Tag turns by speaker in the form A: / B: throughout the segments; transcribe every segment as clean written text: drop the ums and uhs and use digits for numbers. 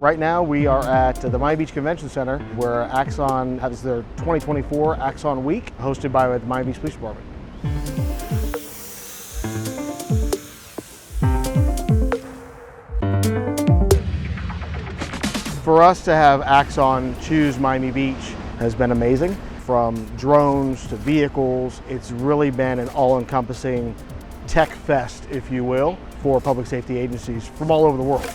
A: Right now we are at the Miami Beach Convention Center where Axon has their 2024 Axon Week hosted by the Miami Beach Police Department. For us to have Axon choose Miami Beach has been amazing. From drones to vehicles, it's really been an all-encompassing tech fest, if you will, for public safety agencies from all over the world.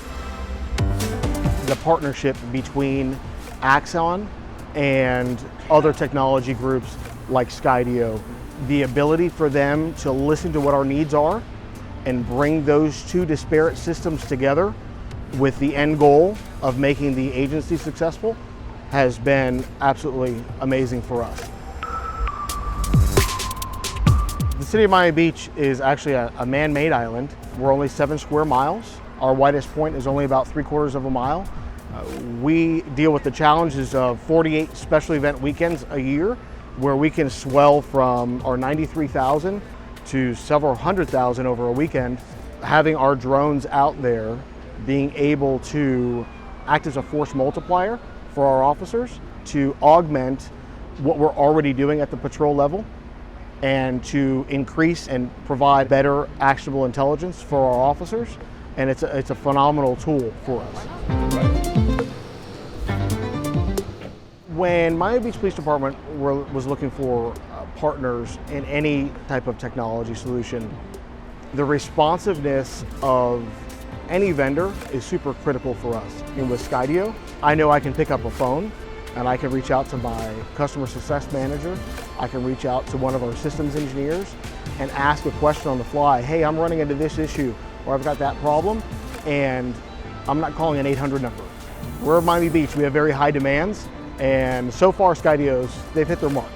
A: The partnership between Axon and other technology groups like Skydio, the ability for them to listen to what our needs are and bring those two disparate systems together with the end goal of making the agency successful has been absolutely amazing for us. The city of Miami Beach is actually a man-made island. We're only 7 square miles. Our widest point is only about 3/4 of a mile. We deal with the challenges of 48 special event weekends a year, where we can swell from our 93,000 to several 100,000 over a weekend. Having our drones out there, being able to act as a force multiplier for our officers to augment what we're already doing at the patrol level and to increase and provide better actionable intelligence for our officers. And it's a phenomenal tool for us. When Miami Beach Police Department was looking for partners in any type of technology solution, the responsiveness of any vendor is super critical for us. And with Skydio, I know I can pick up a phone and I can reach out to my customer success manager. I can reach out to one of our systems engineers and ask a question on the fly. Hey, I'm running into this issue, or I've got that problem, and I'm not calling an 800 number. We're at Miami Beach, we have very high demands, and so far Skydio's, they've hit their mark.